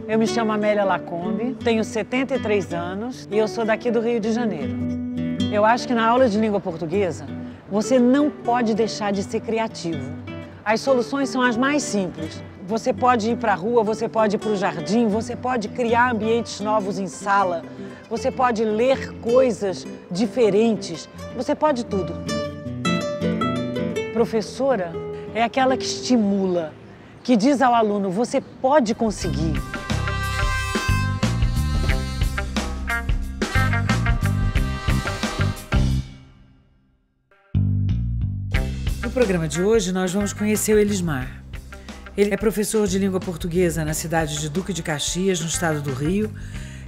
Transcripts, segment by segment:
Eu me chamo Amélia Lacombe, tenho 73 anos e eu sou daqui do Rio de Janeiro. Eu acho que na aula de língua portuguesa, você não pode deixar de ser criativo. As soluções são as mais simples. Você pode ir para a rua, você pode ir para o jardim, você pode criar ambientes novos em sala, você pode ler coisas diferentes, você pode tudo. Professora é aquela que estimula, que diz ao aluno, você pode conseguir. No programa de hoje, nós vamos conhecer o Elismar. Ele é professor de língua portuguesa na cidade de Duque de Caxias, no estado do Rio,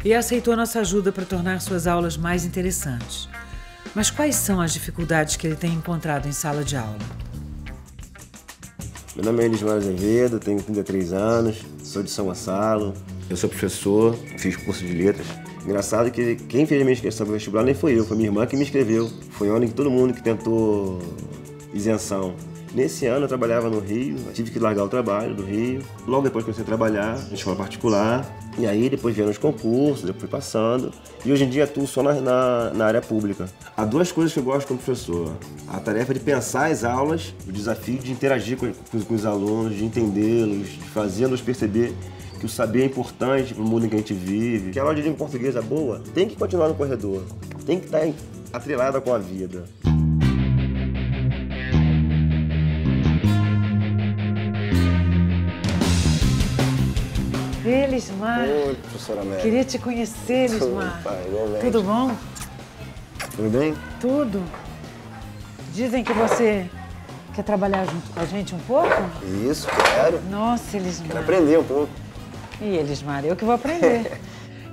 e aceitou nossa ajuda para tornar suas aulas mais interessantes. Mas quais são as dificuldades que ele tem encontrado em sala de aula? Meu nome é Elismar Azevedo, tenho 33 anos, sou de São Gonçalo. Eu sou professor, fiz curso de letras. Engraçado que quem fez a minha inscrição para o vestibular nem foi eu, foi minha irmã que me inscreveu. Foi onde que todo mundo que tentou isenção. Nesse ano eu trabalhava no Rio, tive que largar o trabalho do Rio. Logo depois comecei a trabalhar em escola particular. E aí depois vieram os concursos, depois fui passando. E hoje em dia atuo só na área pública. Há duas coisas que eu gosto como professor. A tarefa de pensar as aulas, o desafio de interagir com os alunos, de entendê-los, de fazê-los perceber que o saber é importante para o mundo em que a gente vive. Que a aula de língua portuguesa boa tem que continuar no corredor, tem que estar atrelada com a vida. Elismar. Oi, professora Amélia. Queria te conhecer, Elismar. Tudo bom? Tudo bem? Tudo. Dizem que você quer trabalhar junto com a gente um pouco? Isso, quero. Nossa, Elismar. Quero aprender um pouco. E Elismar, eu que vou aprender.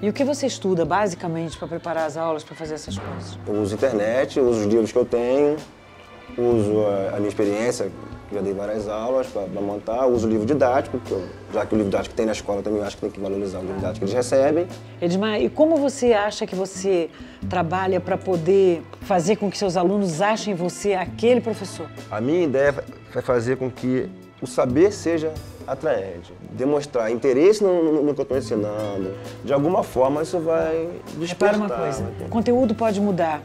E o que você estuda, basicamente, para preparar as aulas, para fazer essas coisas? Eu uso internet, uso os livros que eu tenho, uso a minha experiência, já dei várias aulas para montar, uso o livro didático, já que o livro didático que tem na escola também acho que tem que valorizar o livro didático que eles recebem. Elismar, e como você acha que você trabalha para poder fazer com que seus alunos achem você aquele professor? A minha ideia é fazer com que o saber seja atraente, demonstrar interesse no que eu estou ensinando. De alguma forma isso vai despertar. Repara uma coisa, o conteúdo pode mudar,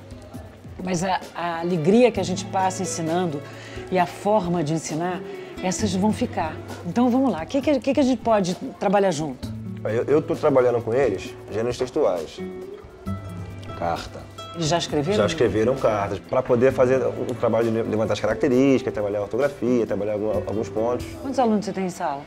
mas a alegria que a gente passa ensinando e a forma de ensinar, essas vão ficar. Então vamos lá, o que a gente pode trabalhar junto? Eu estou trabalhando com eles gêneros textuais, carta. Eles já escreveram? Já escreveram cartas, para poder fazer um trabalho de levantar as características, trabalhar a ortografia, trabalhar alguns pontos. Quantos alunos você tem em sala?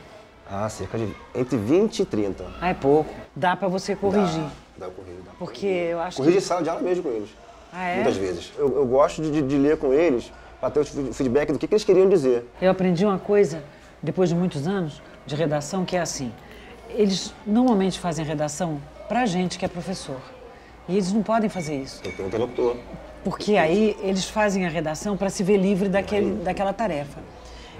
Cerca de entre 20 e 30. É pouco. Dá para você corrigir? Dá corrigir. Porque eu acho Corrigir sala de aula mesmo com eles. Ah, é? Muitas vezes. Eu gosto de ler com eles para ter o feedback do que eles queriam dizer. Eu aprendi uma coisa, depois de muitos anos de redação, que é assim. Eles normalmente fazem redação pra gente que é professor. E eles não podem fazer isso. Eu tenho um interlocutor. Porque aí eles fazem a redação para se ver livre daquela tarefa.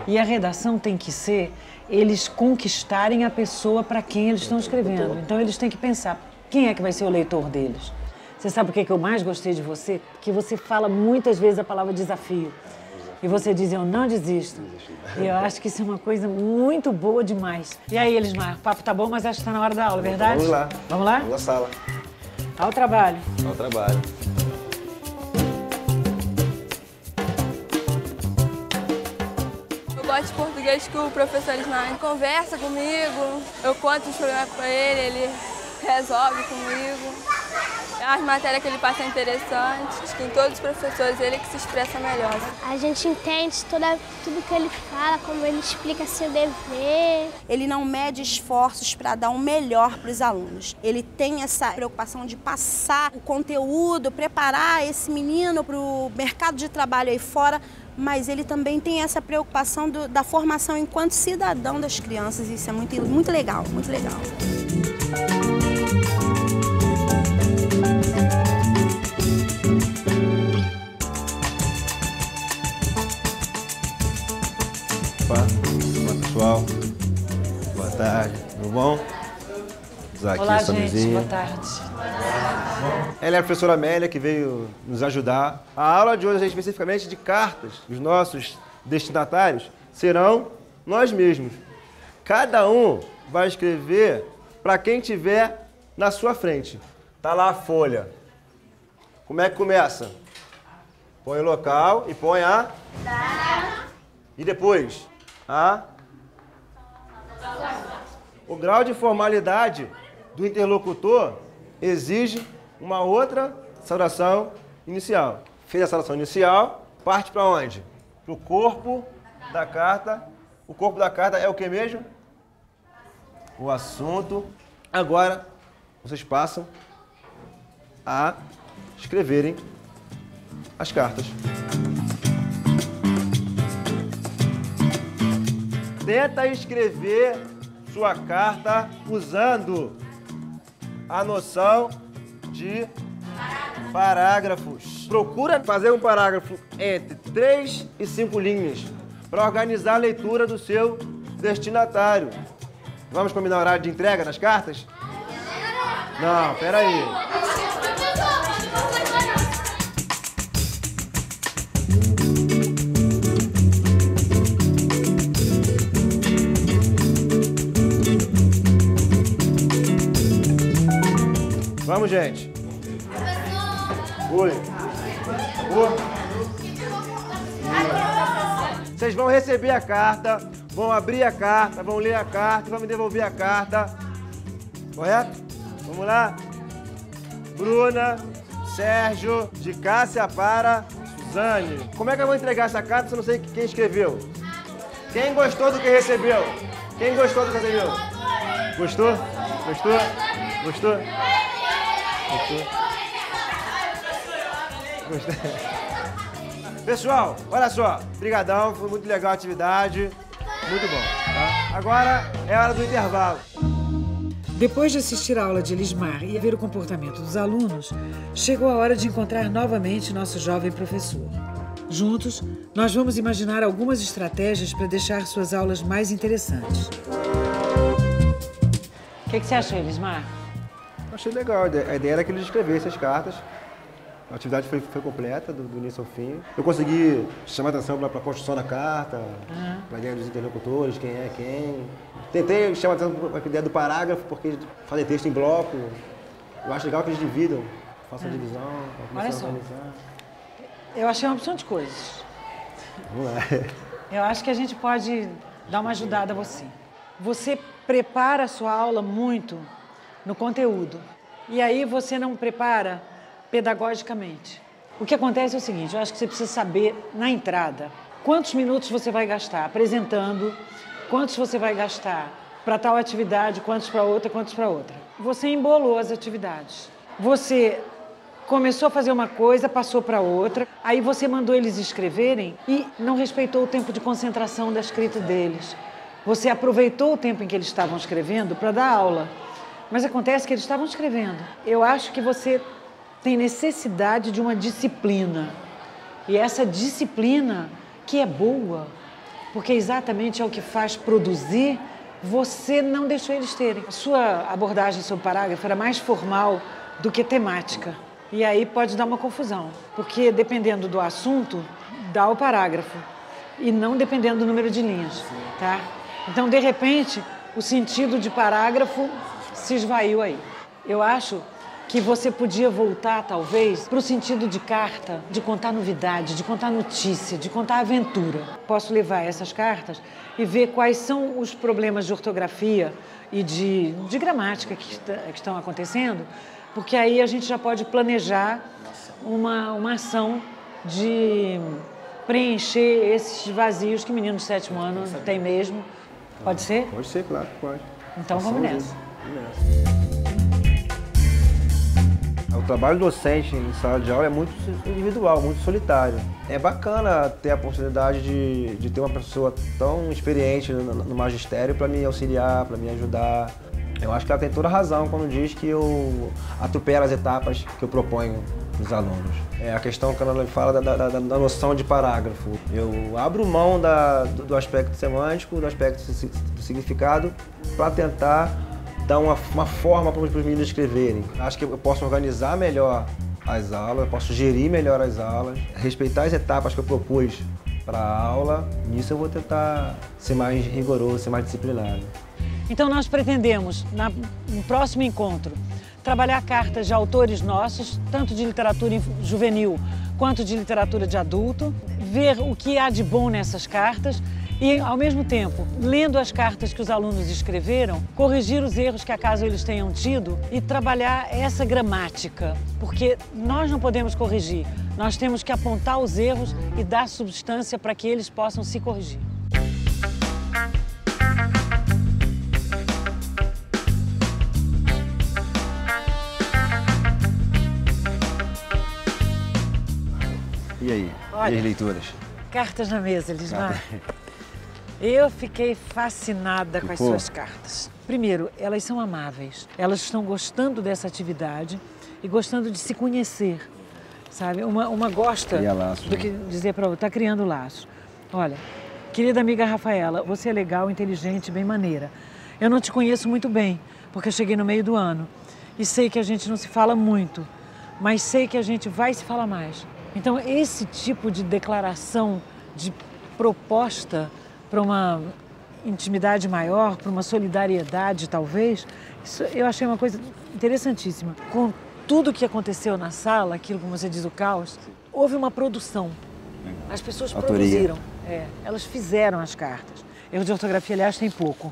E a redação tem que ser eles conquistarem a pessoa para quem eles estão escrevendo. Então eles têm que pensar, quem é que vai ser o leitor deles? Você sabe o que eu mais gostei de você? Que você fala muitas vezes a palavra desafio. E você diz, eu não desisto. E eu acho que isso é uma coisa muito boa demais. E aí, Elismar, o papo tá bom, mas acho que está na hora da aula, verdade? Vamos lá. Vamos lá? Vamos na sala. Ao trabalho. Ao trabalho. Eu gosto de português que o professor Elismar conversa comigo, eu conto os problemas para ele resolve comigo. As matérias que ele passa são interessantes, acho que em todos os professores ele que se expressa melhor. A gente entende tudo que ele fala, como ele explica seu dever. Ele não mede esforços para dar o melhor para os alunos. Ele tem essa preocupação de passar o conteúdo, preparar esse menino para o mercado de trabalho aí fora, mas ele também tem essa preocupação da formação enquanto cidadão das crianças. Isso é muito legal, muito legal. Olá, pessoal. Boa tarde. Tudo bom? Aqui, olá, gente. Boa tarde. Ela é a professora Amélia, que veio nos ajudar. A aula de hoje é especificamente de cartas. Os nossos destinatários serão nós mesmos. Cada um vai escrever para quem tiver na sua frente. Tá lá a folha. Como é que começa? Põe o local e põe a... E depois? O grau de formalidade do interlocutor exige uma outra saudação inicial. Fez a saudação inicial, parte para onde? Para o corpo da carta. O corpo da carta é o que mesmo? O assunto. Agora, vocês passam a escreverem as cartas. Tenta escrever sua carta usando a noção de parágrafos. Procura fazer um parágrafo entre 3 e 5 linhas para organizar a leitura do seu destinatário. Vamos combinar o horário de entrega das cartas? Não, peraí. Vamos, gente. Oi. Vocês vão receber a carta, vão abrir a carta, vão ler a carta e vão me devolver a carta. Correto? Vamos lá? Bruna, Sérgio, de Cássia para Suzane. Como é que eu vou entregar essa carta se eu não sei quem escreveu? Quem gostou do que recebeu? Quem gostou do que recebeu? Gostou? Gostou? Gostou? Gostou? Pessoal, olha só. Brigadão, foi muito legal a atividade. Muito bom. Tá? Agora é hora do intervalo. Depois de assistir a aula de Elismar e ver o comportamento dos alunos, chegou a hora de encontrar novamente nosso jovem professor. Juntos, nós vamos imaginar algumas estratégias para deixar suas aulas mais interessantes. O que você achou, Elismar? Achei legal. A ideia era que eles escrevessem as cartas. A atividade foi completa, do início ao fim. Eu consegui chamar atenção para a construção da carta, para a ideia dos interlocutores, quem é quem. Tentei chamar atenção para a ideia do parágrafo, porque fazer texto em bloco. Eu acho legal que eles dividam, façam a divisão, Olha só, eu achei uma opção de coisas. Vamos lá. Eu acho que a gente pode dar uma ajudada a você. Você prepara a sua aula muito no conteúdo. E aí você não prepara pedagogicamente. O que acontece é o seguinte, eu acho que você precisa saber, na entrada, quantos minutos você vai gastar apresentando, quantos você vai gastar para tal atividade, quantos para outra, quantos para outra. Você embolou as atividades. Você começou a fazer uma coisa, passou para outra, aí você mandou eles escreverem e não respeitou o tempo de concentração da escrita deles. Você aproveitou o tempo em que eles estavam escrevendo para dar aula. Mas acontece que eles estavam escrevendo. Eu acho que você tem necessidade de uma disciplina. E essa disciplina, que é boa, porque exatamente é o que faz produzir, você não deixou eles terem. A sua abordagem sobre o parágrafo era mais formal do que temática. E aí pode dar uma confusão, porque dependendo do assunto, dá o parágrafo. E não dependendo do número de linhas, tá? Então, de repente, o sentido de parágrafo se esvaiu aí. Eu acho que você podia voltar, talvez, para o sentido de carta, de contar novidade, de contar notícia, de contar aventura. Posso levar essas cartas e ver quais são os problemas de ortografia e de gramática que estão acontecendo, porque aí a gente já pode planejar uma ação de preencher esses vazios que menino de 7º ano tem mesmo. Pode ser? Pode ser, claro que pode. Então vamos nessa. O trabalho docente em sala de aula é muito individual, muito solitário. É bacana ter a oportunidade de ter uma pessoa tão experiente no magistério para me auxiliar, para me ajudar. Eu acho que ela tem toda a razão quando diz que eu atropelo as etapas que eu proponho para os alunos. É a questão que ela fala da noção de parágrafo. Eu abro mão do aspecto semântico, do aspecto do significado, para tentar dar uma forma para os meninos escreverem. Acho que eu posso organizar melhor as aulas, eu posso gerir melhor as aulas, respeitar as etapas que eu propus para a aula. Nisso eu vou tentar ser mais rigoroso, ser mais disciplinado. Então nós pretendemos, no próximo encontro, trabalhar cartas de autores nossos, tanto de literatura juvenil quanto de literatura de adulto, ver o que há de bom nessas cartas e, ao mesmo tempo, lendo as cartas que os alunos escreveram, corrigir os erros que acaso eles tenham tido e trabalhar essa gramática, porque nós não podemos corrigir, nós temos que apontar os erros e dar substância para que eles possam se corrigir. E aí? Olha, e as leituras? Cartas na mesa, Elismar. Eu fiquei fascinada com as suas cartas. Primeiro, elas são amáveis. Elas estão gostando dessa atividade e gostando de se conhecer, sabe? Uma gosta do que dizer para outra, está criando laços. Olha, querida amiga Rafaela, você é legal, inteligente, bem maneira. Eu não te conheço muito bem, porque eu cheguei no meio do ano e sei que a gente não se fala muito, mas sei que a gente vai se falar mais. Então, esse tipo de declaração, de proposta para uma intimidade maior, para uma solidariedade, talvez, isso eu achei uma coisa interessantíssima. Com tudo que aconteceu na sala, aquilo, como você diz, o caos, houve uma produção. As pessoas produziram. Elas fizeram as cartas. Erro de ortografia, aliás, tem pouco.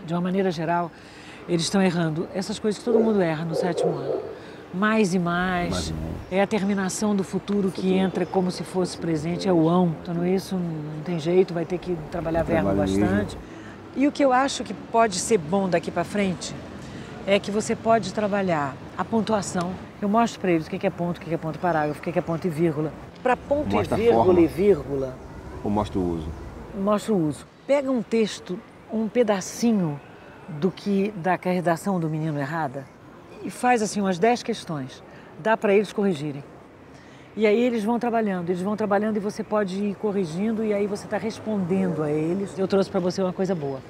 De uma maneira geral, eles estão errando essas coisas que todo mundo erra no 7º ano. Mais e mais, é a terminação do futuro que entra como se fosse presente, é o ão. Então isso não tem jeito, vai ter que trabalhar verbo bastante. E o que eu acho que pode ser bom daqui para frente é que você pode trabalhar a pontuação. Eu mostro para eles o que é ponto, o que é ponto parágrafo, o que é ponto e vírgula. Para ponto e vírgula... Ou mostra o uso? Mostra o uso. Pega um texto, um pedacinho da redação do menino errada, e faz assim umas 10 questões, dá para eles corrigirem. E aí eles vão trabalhando e você pode ir corrigindo e aí você está respondendo a eles. Eu trouxe para você uma coisa boa.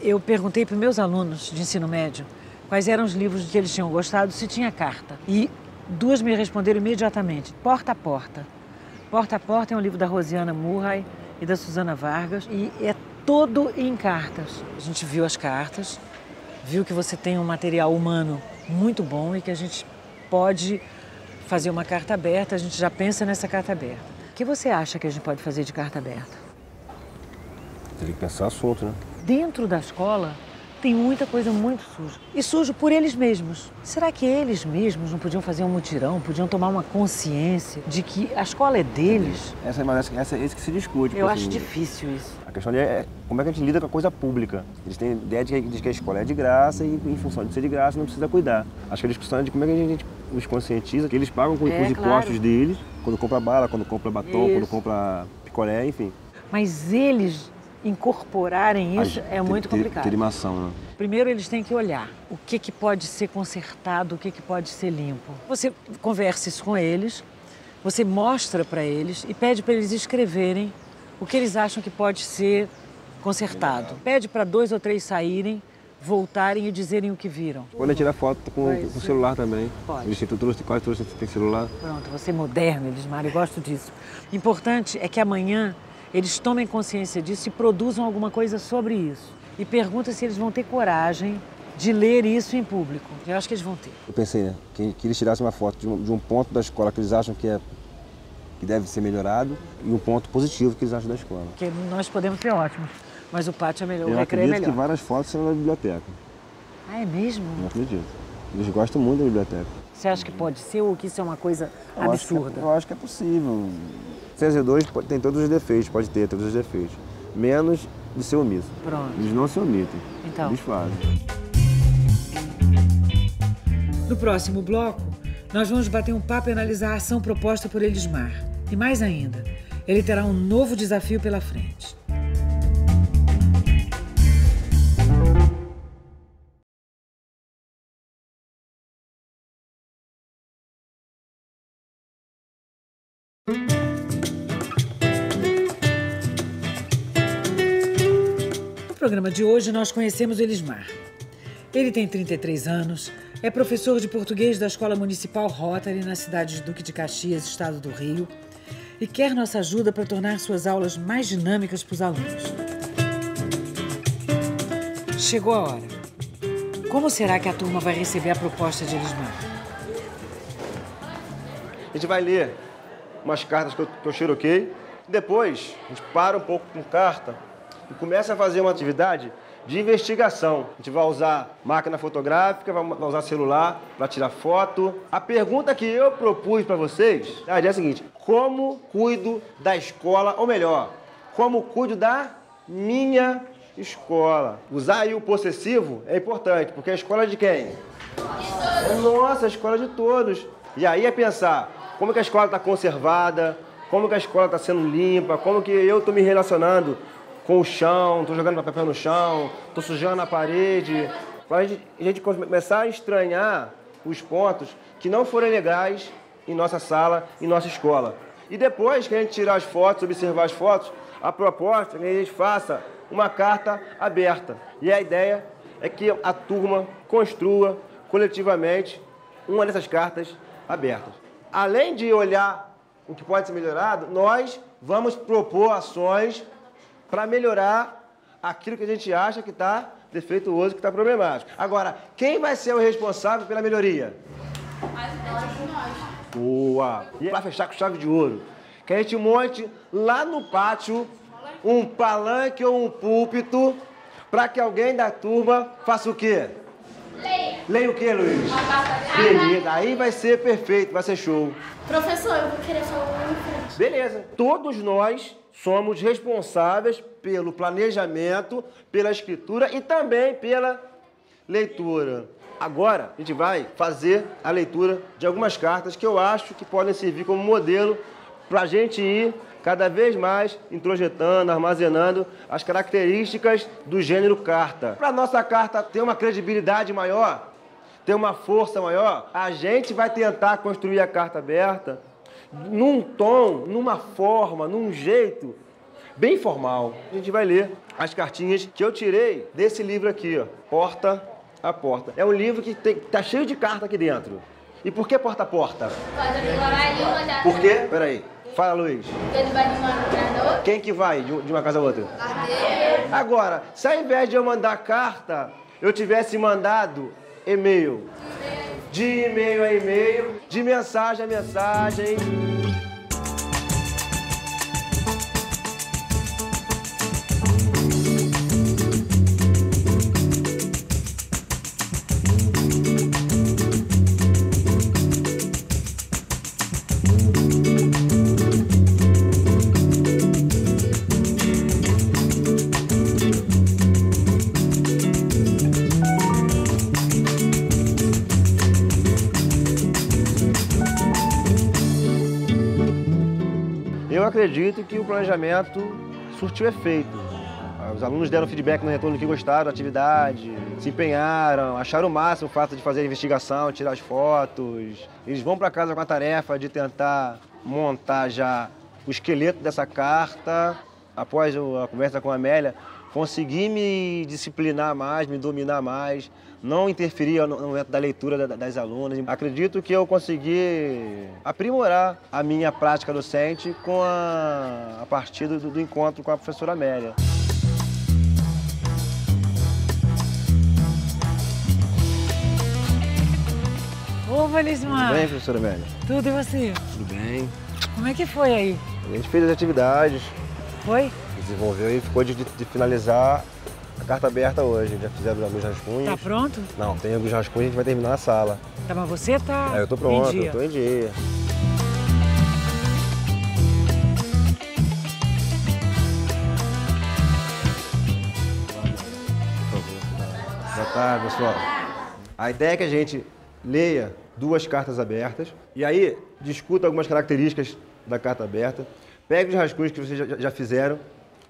Eu perguntei para os meus alunos de ensino médio quais eram os livros que eles tinham gostado, se tinha carta. E 2 me responderam imediatamente, Porta a Porta. Porta a Porta é um livro da Rosiana Murray e da Susana Vargas e é todo em cartas. A gente viu as cartas, viu que você tem um material humano muito bom e que a gente pode fazer uma carta aberta, a gente já pensa nessa carta aberta. O que você acha que a gente pode fazer de carta aberta? Teria que pensar assunto, né? Dentro da escola tem muita coisa muito suja. E sujo por eles mesmos. Será que eles mesmos não podiam fazer um mutirão, podiam tomar uma consciência de que a escola é deles? Essa é isso que se discute. Eu acho difícil isso. A questão é como é que a gente lida com a coisa pública. Eles têm ideia de que a escola é de graça e, em função de ser de graça, não precisa cuidar. Acho que a discussão é de como é que a gente os conscientiza, que eles pagam com os impostos deles, quando compra bala, quando compra batom, quando compra picolé, enfim. Mas eles incorporarem isso é muito complicado. Ter uma ação, né? Primeiro eles têm que olhar o que pode ser consertado, o que pode ser limpo. Você conversa isso com eles, você mostra para eles e pede para eles escreverem o que eles acham que pode ser consertado. Pede para 2 ou 3 saírem, voltarem e dizerem o que viram. Pode tirar foto com o celular também. Pode. Quase todos têm celular. Pronto, você é moderno, Elismar, eu gosto disso. O importante é que amanhã eles tomem consciência disso e produzam alguma coisa sobre isso. E pergunta se eles vão ter coragem de ler isso em público. Eu acho que eles vão ter. Eu pensei, né, que eles tirassem uma foto de um ponto da escola que eles acham que deve ser melhorado e um ponto positivo que eles acham da escola. Porque nós podemos ser ótimos, mas o pátio é melhor, o recreio é melhor. Eu acredito que várias fotos serão na biblioteca. Ah, é mesmo? Eu acredito. Eles gostam muito da biblioteca. Você acha que pode ser ou que isso é uma coisa absurda? Eu acho que é possível. CZ2 tem todos os defeitos, pode ter todos os defeitos. Menos de ser omisso. Pronto. Eles não se omitem. Então. Eles fazem. No próximo bloco, nós vamos bater um papo e analisar a ação proposta por Elismar. E mais ainda, ele terá um novo desafio pela frente. No programa de hoje, nós conhecemos o Elismar. Ele tem 33 anos, é professor de português da Escola Municipal Rotary, na cidade de Duque de Caxias, estado do Rio, e quer nossa ajuda para tornar suas aulas mais dinâmicas para os alunos. Chegou a hora. Como será que a turma vai receber a proposta de Elismar? A gente vai ler umas cartas que eu xeroquei. Depois, a gente para um pouco com carta e começa a fazer uma atividade de investigação. A gente vai usar máquina fotográfica, vai usar celular para tirar foto. A pergunta que eu propus para vocês é a seguinte: como cuido da escola, ou melhor, como cuido da minha escola? Usar aí o possessivo é importante, porque a escola é de quem? É nossa, a escola de todos. E aí é pensar como que a escola está conservada, como que a escola está sendo limpa, como que eu estou me relacionando com o chão, estou jogando papel no chão, estou sujando a parede. Para a gente começar a estranhar os pontos que não forem legais em nossa sala, em nossa escola. E depois que a gente tirar as fotos, observar as fotos, a proposta é que a gente faça uma carta aberta. E a ideia é que a turma construa coletivamente uma dessas cartas abertas. Além de olhar o que pode ser melhorado, nós vamos propor ações para melhorar aquilo que a gente acha que está defeituoso, que está problemático. Agora, quem vai ser o responsável pela melhoria? Boa! E vai fechar com chave de ouro. Que a gente monte lá no pátio um palanque ou um púlpito para que alguém da turma faça o quê? Leia. Leia o quê, Luiz? Beleza, aí vai ser perfeito, vai ser show. Professor, eu vou querer falar uma coisa. Beleza. Todos nós somos responsáveis pelo planejamento, pela escritura e também pela leitura. Agora, a gente vai fazer a leitura de algumas cartas que eu acho que podem servir como modelo para a gente ir cada vez mais introjetando, armazenando as características do gênero carta. Para a nossa carta ter uma credibilidade maior, ter uma força maior, a gente vai tentar construir a carta aberta num tom, numa forma, num jeito bem formal. A gente vai ler as cartinhas que eu tirei desse livro aqui, ó, Porta a Porta. É um livro que tá cheio de carta aqui dentro. E por que porta a porta? Por quê? Peraí. Fala, Luiz. Quem que vai de uma casa a outra? Agora, se ao invés de eu mandar carta, eu tivesse mandado e-mail. De e-mail a e-mail, de mensagem a mensagem. Eu acredito que o planejamento surtiu efeito. Os alunos deram feedback no retorno que gostaram da atividade, se empenharam, acharam o máximo o fato de fazer a investigação, tirar as fotos. Eles vão para casa com a tarefa de tentar montar já o esqueleto dessa carta. Após a conversa com a Amélia, consegui me disciplinar mais, me dominar mais, não interferir no momento da leitura das alunas. Acredito que eu consegui aprimorar a minha prática docente a partir do encontro com a professora Amélia. Ô, Elismar. Tudo bem, professora Amélia? Tudo, e você? Tudo bem. Como é que foi aí? A gente fez as atividades. Foi? Desenvolveu e ficou de finalizar a carta aberta hoje. Já fizemos alguns rascunhos. Tá pronto? Não, tem alguns rascunhos e a gente vai terminar na sala. Tá, mas você tá Eu tô pronto, em dia. eu tô em dia. Boa tarde, pessoal. A ideia é que a gente leia 2 cartas abertas e aí discuta algumas características da carta aberta, pegue os rascunhos que vocês já fizeram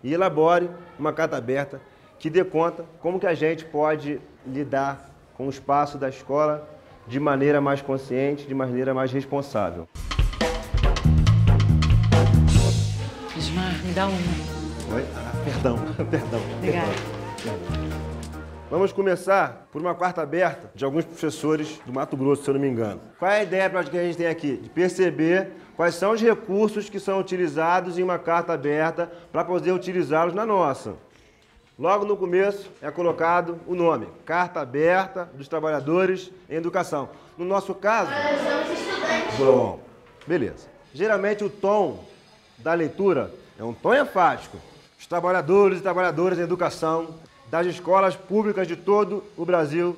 e elabore uma carta aberta que dê conta como que a gente pode lidar com o espaço da escola de maneira mais consciente, de maneira mais responsável. Elismar, me dá uma. Oi? Perdão. Obrigada. Vamos começar por uma carta aberta de alguns professores do Mato Grosso, se eu não me engano. Qual é a ideia que a gente tem aqui? De perceber quais são os recursos que são utilizados em uma carta aberta para poder utilizá-los na nossa. Logo no começo é colocado o nome, Carta Aberta dos Trabalhadores em Educação. No nosso caso... Nós somos estudantes. Bom, beleza. Geralmente o tom da leitura é um tom enfático. Os trabalhadores e trabalhadoras em educação das escolas públicas de todo o Brasil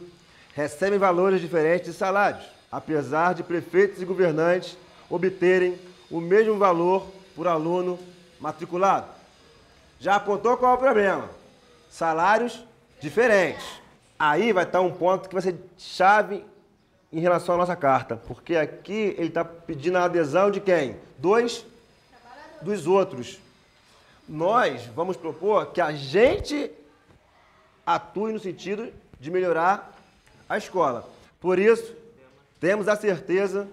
recebem valores diferentes de salários, apesar de prefeitos e governantes obterem o mesmo valor por aluno matriculado. Já apontou qual é o problema? Salários diferentes. Aí vai estar um ponto que vai ser chave em relação à nossa carta, porque aqui ele está pedindo a adesão de quem? Dos outros. Nós vamos propor que a gente atue no sentido de melhorar a escola. Por isso, temos a certeza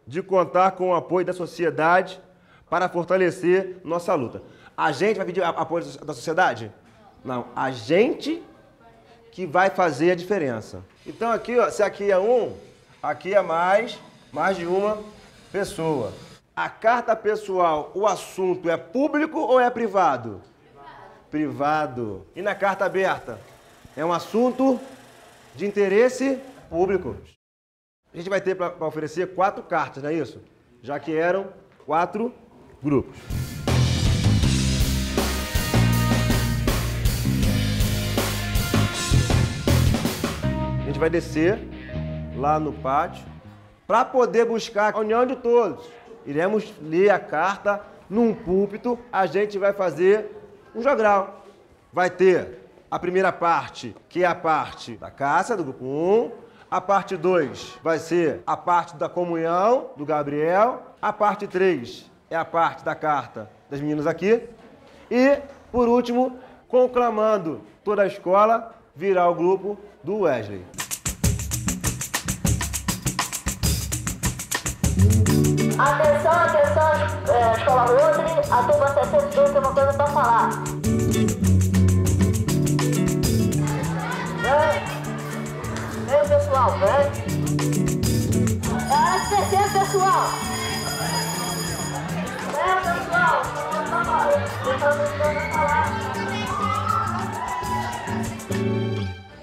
de contar com o apoio da sociedade para fortalecer nossa luta. A gente vai pedir apoio da sociedade? Não, a gente que vai fazer a diferença. Então aqui, ó, se aqui é um, aqui é mais de uma pessoa. A carta pessoal, o assunto é público ou é privado? Privado. E na carta aberta? É um assunto de interesse público. A gente vai ter para oferecer 4 cartas, não é isso? Já que eram 4 grupos. A gente vai descer lá no pátio para poder buscar a união de todos. Iremos ler a carta num púlpito, a gente vai fazer um jogral. Vai ter a primeira parte, que é a parte da caça, do grupo 1. A parte 2 vai ser a parte da comunhão, do Gabriel. A parte 3 é a parte da carta das meninas aqui. E, por último, conclamando toda a escola, virá o grupo do Wesley. Atenção, atenção, Escola Rotary, a turma 62 tem uma coisa para falar. Vem, pessoal, vem. É hora de descer, pessoal. Vem, pessoal, vamos falar.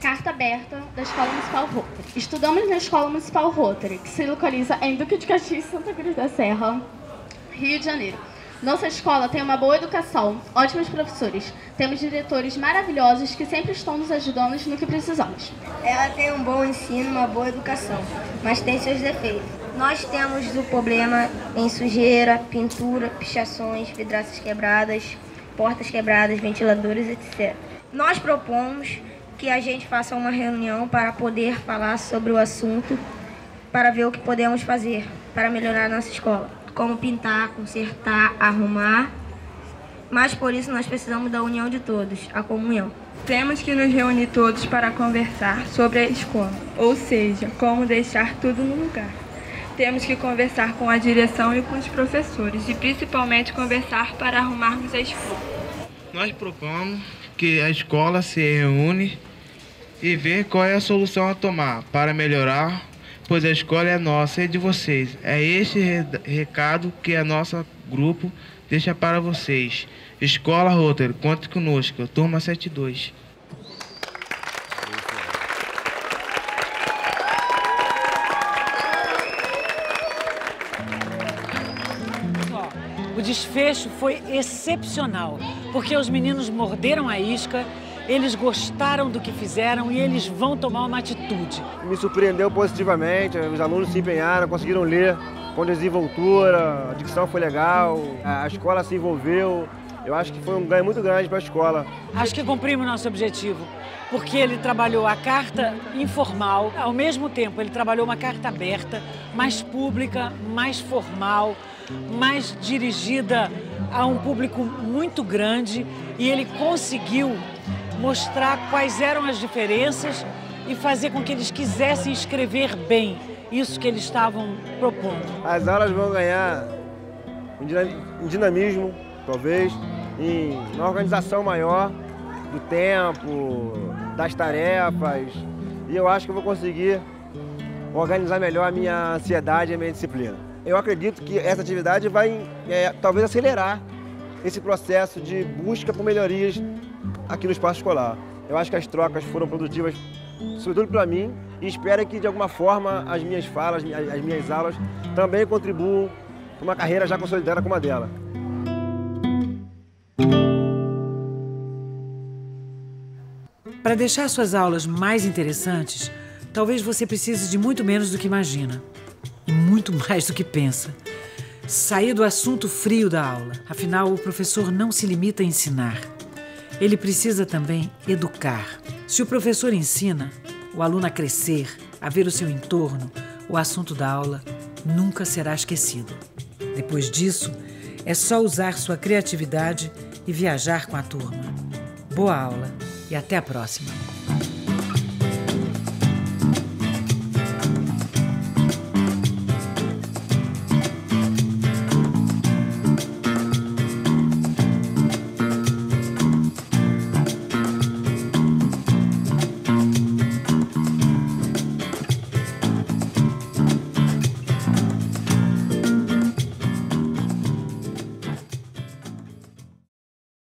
Carta aberta da Escola Municipal Rotary. Estudamos na Escola Municipal Rotary, que se localiza em Duque de Caxias, Santa Cruz da Serra, Rio de Janeiro. Nossa escola tem uma boa educação, ótimos professores. Temos diretores maravilhosos que sempre estão nos ajudando no que precisamos. Ela tem um bom ensino, uma boa educação, mas tem seus defeitos. Nós temos o problema em sujeira, pintura, pichações, vidraças quebradas, portas quebradas, ventiladores, etc. Nós propomos que a gente faça uma reunião para poder falar sobre o assunto, para ver o que podemos fazer para melhorar a nossa escola. Como pintar, consertar, arrumar. Mas por isso nós precisamos da união de todos, a comunhão. Temos que nos reunir todos para conversar sobre a escola, ou seja, como deixar tudo no lugar. Temos que conversar com a direção e com os professores e principalmente conversar para arrumarmos a escola. Nós propomos que a escola se reúne e ver qual é a solução a tomar para melhorar, pois a escola é nossa e de vocês. É este recado que a nossa grupo deixa para vocês. Escola Rotary, conte conosco, turma 72. O desfecho foi excepcional, porque os meninos morderam a isca, eles gostaram do que fizeram e eles vão tomar uma atitude. Me surpreendeu positivamente, os alunos se empenharam, conseguiram ler com desenvoltura, a dicção foi legal, a escola se envolveu. Eu acho que foi um ganho muito grande para a escola. Acho que cumprimos nosso objetivo, porque ele trabalhou a carta informal, ao mesmo tempo ele trabalhou uma carta aberta, mais pública, mais formal, mais dirigida a um público muito grande, e ele conseguiu mostrar quais eram as diferenças e fazer com que eles quisessem escrever bem isso que eles estavam propondo. As aulas vão ganhar um dinamismo, talvez, em uma organização maior do tempo, das tarefas, e eu acho que eu vou conseguir organizar melhor a minha ansiedade e a minha disciplina. Eu acredito que essa atividade vai talvez acelerar esse processo de busca por melhorias aqui no espaço escolar. Eu acho que as trocas foram produtivas, sobretudo para mim, e espero que de alguma forma as minhas falas, as minhas aulas também contribuam para uma carreira já consolidada como a dela. Para deixar suas aulas mais interessantes, talvez você precise de muito menos do que imagina e muito mais do que pensa. Sair do assunto frio da aula. Afinal, o professor não se limita a ensinar. Ele precisa também educar. Se o professor ensina o aluno a crescer, a ver o seu entorno, o assunto da aula nunca será esquecido. Depois disso, é só usar sua criatividade e viajar com a turma. Boa aula e até a próxima!